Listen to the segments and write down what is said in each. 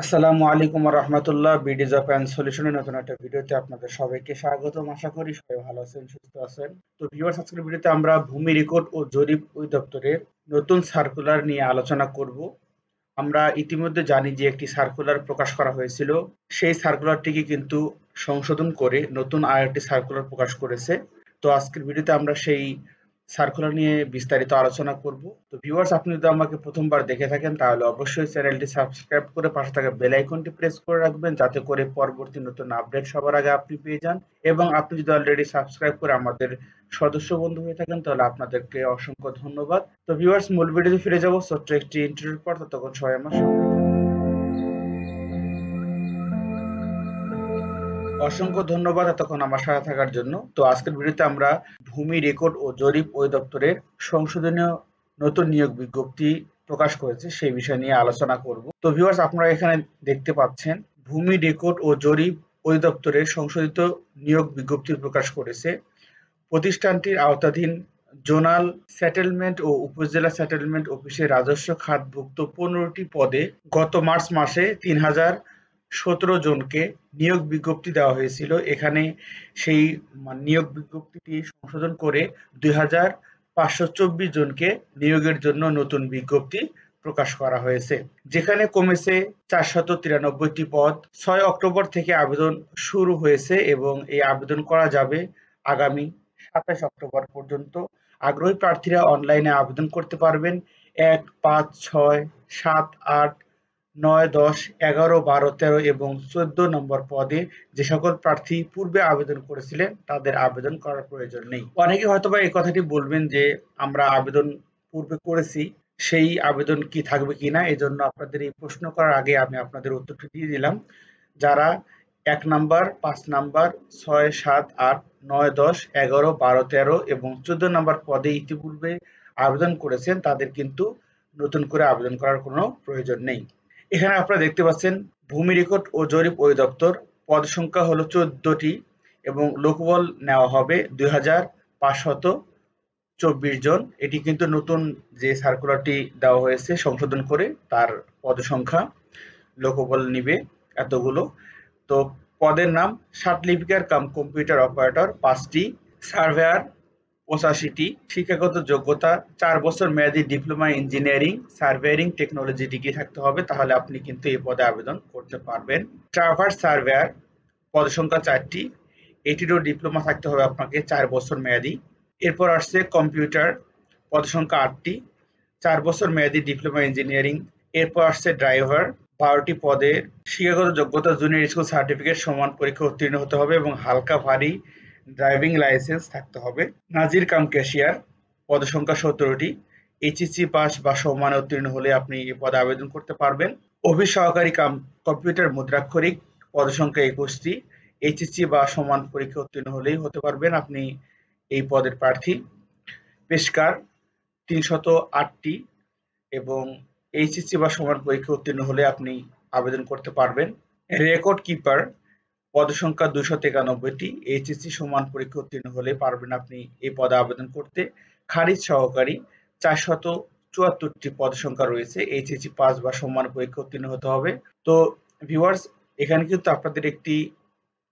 আসসালামু আলাইকুম রহমতুল্লাহ। বিডিজ of and সলিউশনের নতুন একটা ভিডিওতে আপনাদের সবাইকে স্বাগতম। আশা করি সবাই ভালো আছেন, সুস্থ আছেন। তো ভিউয়ার্স, আজকের ভিডিওতে আমরা ভূমি রেকর্ড ও জরিপ অধিদপ্তরের নতুন সার্কুলার নিয়ে আলোচনা করব। আমরা ইতিমধ্যে জানি যে একটি সার্কুলার প্রকাশ করা হয়েছিল। সেই সার্কুলারটিকে কিন্তু সংশোধন করে নতুন আরেকটি সার্কুলার প্রকাশ করেছে। তো আজকের ভিডিওতে আমরা সেই সার্কুলার নিয়ে বিস্তারিত আলোচনা করব। তো ভিউয়ার্স, আপনি যদি আমাকে প্রথমবার দেখে থাকেন তাহলে অবশ্যই চ্যানেলটি সাবস্ক্রাইব করে পাশে থাকা বেল আইকনটি প্রেস করে রাখবেন, যাতে করে পরবর্তী নতুন আপডেট সবার আগে আপনি পেয়ে যান। এবং আপনি যদি অলরেডি সাবস্ক্রাইব করে আমাদের সদস্য বন্ধু হয়ে থাকেন তাহলে আপনাদেরকে অসংখ্য ধন্যবাদ। তো ভিউয়ার্স, মূল ভিডিওতে ফিরে যাব ছোট্ট একটি ইন্টারভিউর পর। ততক্ষণ সবাই আমার সঙ্গে থাকুন। অসংখ্য ধন্যবাদ এতক্ষণ আমার সাথে থাকার জন্য। তো আজকের ভিডিওতে আমরা ভূমি রেকর্ড ও জরিপ অধিদপ্তরের সংশোধনীয় নতুন নিয়োগ বিজ্ঞপ্তি প্রকাশ করেছে সেই বিষয় নিয়ে আলোচনা করব। তো ভিউয়ার্স, আপনারা এখানে দেখতে পাচ্ছেন ভূমি রেকর্ড ও জরিপ অধিদপ্তরের সংশোধিত নিয়োগ বিজ্ঞপ্তি প্রকাশ করেছে। প্রতিষ্ঠানটির আওতাধীন জোনাল সেটেলমেন্ট ও উপজেলা সেটেলমেন্ট অফিসে রাজস্ব খাতভুক্ত 15টি পদে গত মার্চ মাসে 3017 জনকে নিয়োগ বিজ্ঞপ্তি দেওয়া হয়েছিল। এখানে সেই নিয়োগ বিজ্ঞপ্তিটি সংশোধন করে 2524 জনকে নিয়োগের জন্য নতুন বিজ্ঞপ্তি প্রকাশ করা হয়েছে, যেখানে কমেছে 493টি পদ। 6 অক্টোবর থেকে আবেদন শুরু হয়েছে এবং এই আবেদন করা যাবে আগামী 27 অক্টোবর পর্যন্ত। আগ্রহী প্রার্থীরা অনলাইনে আবেদন করতে পারবেন 1, 5, 6, 7, 8, 9, 10, 11, 12, 13 এবং 14 নম্বর পদে যে সকল প্রার্থী পূর্বে আবেদন করেছিলেন তাদের আবেদন করার প্রয়োজন নেই। অনেকে হয়তোবা এই কথাটি বলবেন যে আমরা আবেদন পূর্বে করেছি, সেই আবেদন কি থাকবে কিনা। এজন্য আপনাদের এই প্রশ্ন করার আগে আমি আপনাদের উত্তরটি দিয়ে দিলাম। যারা 1 নাম্বার, 5 নাম্বার, 6, 7, 8, 9, 10, 11, 12, 13 এবং 14 নাম্বার পদে ইতিপূর্বে আবেদন করেছেন তাদের কিন্তু নতুন করে আবেদন করার কোনো প্রয়োজন নেই। এখানে আপনারা দেখতে পাচ্ছেন ভূমি রেকর্ড ও জরিপ অধিদপ্তর, পদ সংখ্যা হলো 14টি এবং লোকবল নেওয়া হবে 2524 জন। এটি কিন্তু নতুন যে সার্কুলারটি দেওয়া হয়েছে সংশোধন করে, তার পদ সংখ্যা, লোকবল নিবে এতগুলো। তো পদের নাম সার্টিফিকেট কাম কম্পিউটার অপারেটর 5টি, সার্ভেয়ার 85টি, শিক্ষাগত যোগ্যতা 4 বছর মেয়াদী ডিপ্লোমা ইঞ্জিনিয়ারিং সার্ভেয়ারিং টেকনোলজি ডিগ্রি থাকতে হবে, তাহলে আপনি কিন্তু এই পদে আবেদন করতে পারবেন। ট্রাভার্স সার্ভেয়ার পদ সংখ্যা 4টি, এটিরও ডিপ্লোমা থাকতে হবে আপনাকে 4 বছর মেয়াদী। এরপর আসছে কম্পিউটার, পদ সংখ্যা 8টি, 4 বছর মেয়াদী ডিপ্লোমা ইঞ্জিনিয়ারিং। এরপর আসছে ড্রাইভার, 12টি পদের, শিক্ষাগত যোগ্যতা জুনিয়র স্কুল সার্টিফিকেট সমান পরীক্ষা উত্তীর্ণ হতে হবে এবং হালকা ভারী ড্রাইভিং লাইসেন্স থাকতে হবে। নাজির কাম ক্যাশিয়ার, পদ সংখ্যা 17টি, এইচএসসি পাস বা সমান উত্তীর্ণ হলে আপনি এই পদে আবেদন করতে পারবেন। অফিস সহকারী কাম কম্পিউটার মুদ্রাক্ষরিক, পদ সংখ্যা 21টি, এইচএসসি বা সমান পরীক্ষা উত্তীর্ণ হলেই হতে পারবেন আপনি এই পদের প্রার্থী। পেশকার 308টি এবং এইচএসসি বা সমান পরীক্ষা উত্তীর্ণ হলে আপনি আবেদন করতে পারবেন। রেকর্ড কিপার, পদ সংখ্যা 293টি, এইচএসসি সমান পরীক্ষা উত্তীর্ণ হলে পারবেন আপনি এই পদে আবেদন করতে। খারিজ সহকারী 474টি পদ সংখ্যা রয়েছে, এইচএসসি পাস বা সমান পরীক্ষা উত্তীর্ণ হতে হবে। তো ভিউয়ার্স, এখানে কিন্তু আপনাদের একটি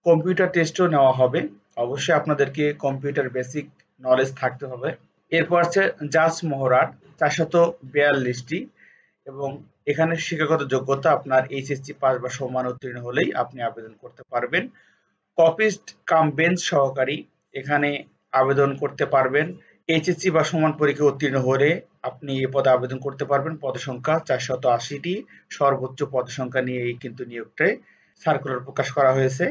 কম্পিউটার টেস্টও নেওয়া হবে। অবশ্যই আপনাদেরকে কম্পিউটার বেসিক নলেজ থাকতে হবে। এরপর আছে জাজ মোহরার 442টি এবং এখানে শিক্ষাগত যোগ্যতা আপনার এইচএসসি পাস বা সমান উত্তীর্ণ হলেই আপনি আবেদন করতে পারবেন। কপিস্ট কাম বেঞ্চ সহকারী, এখানে আবেদন করতে পারবেন এইচএসসি বা সমান পরীক্ষা উত্তীর্ণ হলে আপনি এই পদে আবেদন করতে পারবেন। পদ সংখ্যা 480টি, সর্বোচ্চ পদ সংখ্যা নিয়ে কিন্তু নিয়োগটায় সার্কুলার প্রকাশ করা হয়েছে।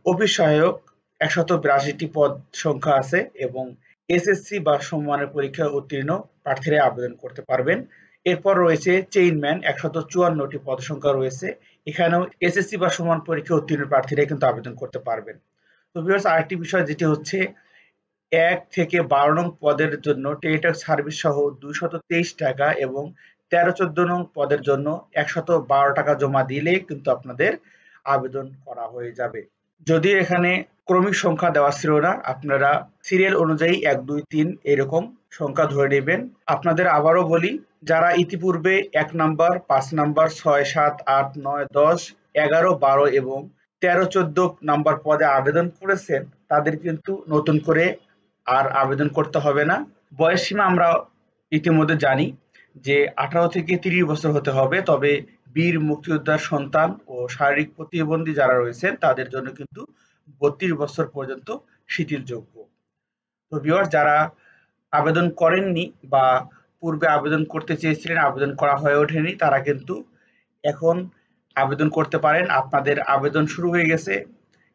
অফিস সহায়ক 182টি পদ সংখ্যা আছে এবং এসএসসি বা সমমানের পরীক্ষা উত্তীর্ণ প্রার্থীরা আবেদন করতে পারবেন। এরপর রয়েছে চেইনম্যান, 154টি পদ সংখ্যা রয়েছে, এখানেও এসএসসি বা সমান পরীক্ষা উত্তীর্ণ প্রার্থীরা কিন্তু আবেদন করতে পারবেন। তো ভিউয়ার্স, আরেকটি বিষয় যেটি হচ্ছে 1 থেকে 12 নং পদের জন্য টেলিটক সার্ভিস সহ 223 টাকা এবং 13-14 নং পদের জন্য 112 টাকা জমা দিলে কিন্তু আপনাদের আবেদন করা হয়ে যাবে। যদিও এখানে ক্রমিক সংখ্যা দেওয়া ছিল না, আপনারা সিরিয়াল অনুযায়ী 1, 2, 3 এরকম সংখ্যা ধরে নেবেন। আপনাদের আবারও বলি, যারা ইতিপূর্বে ১ নাম্বার, ৫ নাম্বার, ৬, ৭, ৮, ৯, ১০, ১১, ১২ এবং ১৩, ১৪ নাম্বার পদে আবেদন করেছেন তাদের কিন্তু নতুন করে আর আবেদন করতে হবে না। বয়সসীমা আমরা ইতিমধ্যে জানি যে ১৮ থেকে ৩০ বছর হতে হবে। তবে বীর মুক্তিযোদ্ধার সন্তান ও শারীরিক প্রতিবন্ধী যারা রয়েছেন তাদের জন্য কিন্তু ৩২ বছর পর্যন্ত শিথিলযোগ্য। তো ভিউয়ার্স, যারা আবেদন করেননি বা পূর্বে আবেদন করতে চেয়েছিলেন, আবেদন করা হয়ে ওঠেনি, তারা কিন্তু এখন আবেদন করতে পারেন। আপনাদের আবেদন শুরু হয়ে গেছে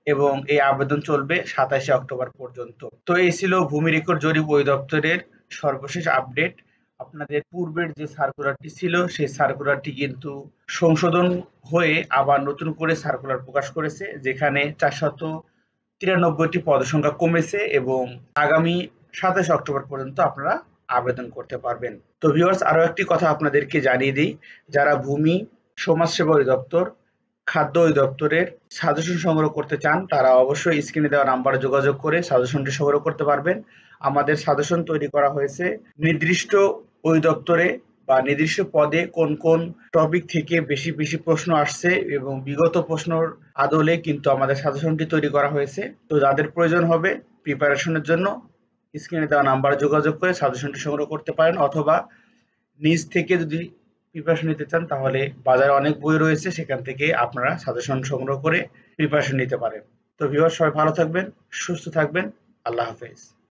এবং এই আবেদন চলবে ২৭শে অক্টোবর পর্যন্ত। তো এই ছিল ভূমি রেকর্ড জরিপ অধিদপ্তরের সর্বশেষ আপডেট। আপনাদের পূর্বের যে সার্কুলারটি ছিল সেই সার্কুলারটি কিন্তু সংশোধন হয়ে আবার নতুন করে সার্কুলার প্রকাশ করেছে, যেখানে ৪৯৩টি পদসংখ্যা কমেছে এবং আগামী ২৭ অক্টোবর পর্যন্ত আপনারা আবেদন করতে পারবেন। তো ভিউয়ার্স, আরো একটি কথা আপনাদেরকে জানিয়ে দিই, যারা ভূমি, সমাজসেবা অধিদপ্তর, খাদ্য অধিদপ্তরের সাজেশন সংগ্রহ করতে চান তারা অবশ্যই স্ক্রিনে দেওয়া নাম্বারে যোগাযোগ করে সাজেশনটি সংগ্রহ করতে পারবেন। আমাদের সাজেশন তৈরি করা হয়েছে নির্দিষ্ট অধিদপ্তরে বা নির্দিষ্ট পদে কোন কোন টপিক থেকে বেশি বেশি প্রশ্ন আসছে এবং বিগত প্রশ্নর আদলে কিন্তু আমাদের সাজেশনটি তৈরি করা হয়েছে। তো যাদের প্রয়োজন হবে প্রিপারেশনের জন্য স্ক্রিনে দেওয়া নাম্বারে যোগাযোগ করে সাজেশনটি সংগ্রহ করতে পারেন, অথবা নিজ থেকে যদি প্রিপারেশন নিতে চান তাহলে বাজারে অনেক বই রয়েছে, সেখান থেকে আপনারা সাজেশন সংগ্রহ করে প্রিপারেশন নিতে পারেন। তো ভিউয়ার্স, সবাই ভালো থাকবেন, সুস্থ থাকবেন। আল্লাহ হাফেজ।